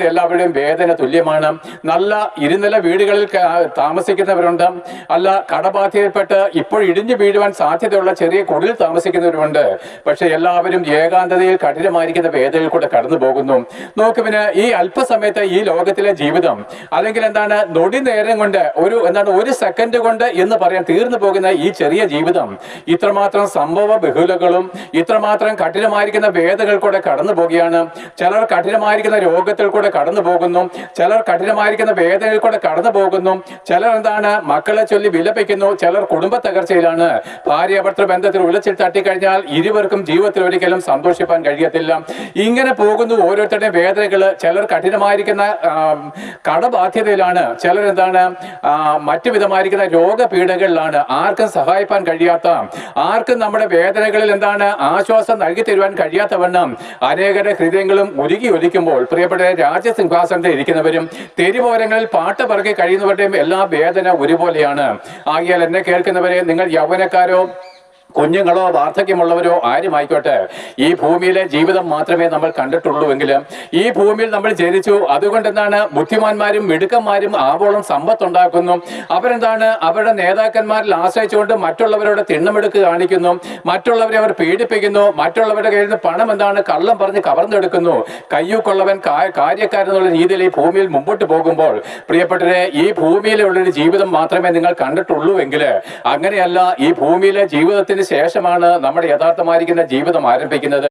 എല്ലാവരുടെയും വേദന തുല്യമാണ്. നല്ല ഇരുനില വീടുകളിൽ താമസിക്കുന്നവരുണ്ട്, അല്ല കടബാധ്യതപ്പെട്ട് ഇപ്പോൾ ഇടിഞ്ഞു വീഴുവാൻ സാധ്യതയുള്ള ചെറിയ കുടിൽ താമസിക്കുന്നവരുണ്ട്. പക്ഷെ എല്ലാവരും ഏകാന്തതയിൽ കഠിനമായിരിക്കുന്ന വേദനയിൽ കൂടെ കടന്നു പോകുന്നു. നോക്കുവിന് ഈ അല്പസമയത്ത് ഈ ലോകത്തിലെ ജീവിതം അല്ലെങ്കിൽ നൊടി നേരം കൊണ്ട് ഒരു സെക്കൻഡ് കൊണ്ട് എന്ന് പറയാൻ തീർന്നു പോകുന്ന ഈ ചെറിയ ജീവിതം ഇത്രമാത്രം സംഭവ ബഹുലകളും ഇത്രമാത്രം കഠിനമായിരിക്കുന്ന വേദനകൾ കൂടെ കടന്നു പോകുകയാണ്. ചിലർ കഠിനമായിരിക്കുന്ന രോഗത്തിൽ കൂടെ കടന്നു പോകുന്നു, ചിലർ കഠിനമായിരിക്കുന്ന വേദനയിൽ കൂടെ കടന്നു പോകുന്നു, ചിലർ മക്കളെ ചൊല്ലി വിലപിക്കുന്നു, ചിലർ കുടുംബ തകർച്ചയിലാണ്. ഭാര്യ ഭർത്തൃ ബന്ധത്തിൽ ഉലച്ചിൽ തട്ടിക്കഴിഞ്ഞാൽ ഇരുവർക്കും ജീവിതത്തിൽ ഒരിക്കലും സന്തോഷിപ്പാൻ കഴിയത്തില്ല. ഇങ്ങനെ പോകുന്നു ഓരോരുത്തരുടെയും വേദനകള്. ചിലർ കഠിനമായിരിക്കുന്ന കടബാധ്യതയിലാണ്, ചിലർ മറ്റു വിധമായിരിക്കുന്ന രോഗപീഠകളിലാണ്. ആർക്കും സഹായിപ്പാൻ കഴിയാത്ത, ആർക്കും നമ്മുടെ വേദനകളിൽ ആശ്വാസം നൽകി തരുവാൻ കഴിയാത്തവണ്ണം അനേകരുടെ ഹൃദയങ്ങളും ഉരുകി ഒലിക്കുമ്പോൾ പ്രിയപ്പെട്ട രാജ്യസിംഹാസനത്തിൽ ഇരിക്കുന്നവരും തെരുവോരങ്ങളിൽ പാട്ട് പറക്കി കഴിയുന്നവരുടെയും എല്ലാ വേദന ഒരുപോലെയാണ്. ആകിയാൽ എന്നെ കേൾക്കുന്നവരെ, നിങ്ങൾ യൗവനക്കാരോ കുഞ്ഞുങ്ങളോ വാർദ്ധക്യമുള്ളവരോ ആരുമായിക്കോട്ടെ, ഈ ഭൂമിയിലെ ജീവിതം മാത്രമേ നമ്മൾ കണ്ടിട്ടുള്ളൂവെങ്കിലും ഈ ഭൂമിയിൽ നമ്മൾ ജനിച്ചു. അതുകൊണ്ട് ബുദ്ധിമാന്മാരും മിടുക്കന്മാരും ആവോളം സമ്പത്തുണ്ടാക്കുന്നു. അവരുടെ നേതാക്കന്മാരിൽ ആശ്രയിച്ചുകൊണ്ട് മറ്റുള്ളവരോട് തിണ്ണമെടുക്ക് കാണിക്കുന്നു, മറ്റുള്ളവരെ അവർ പീഡിപ്പിക്കുന്നു, മറ്റുള്ളവരുടെ കയ്യിൽ നിന്ന് പണം കള്ളം പറഞ്ഞ് കവർന്നെടുക്കുന്നു. കയ്യൂക്കൊള്ളവൻ കാര്യക്കാരെന്നുള്ള രീതിയിൽ ഈ ഭൂമിയിൽ മുമ്പോട്ട് പോകുമ്പോൾ പ്രിയപ്പെട്ടവരെ, ഈ ഭൂമിയിലുള്ളൊരു ജീവിതം മാത്രമേ നിങ്ങൾ കണ്ടിട്ടുള്ളൂവെങ്കിൽ അങ്ങനെയല്ല. ഈ ഭൂമിയിലെ ജീവിതത്തിന് ശേഷമാണ് നമ്മുടെ യഥാർത്ഥമായിരിക്കുന്ന ജീവിതം ആരംഭിക്കുന്നത്.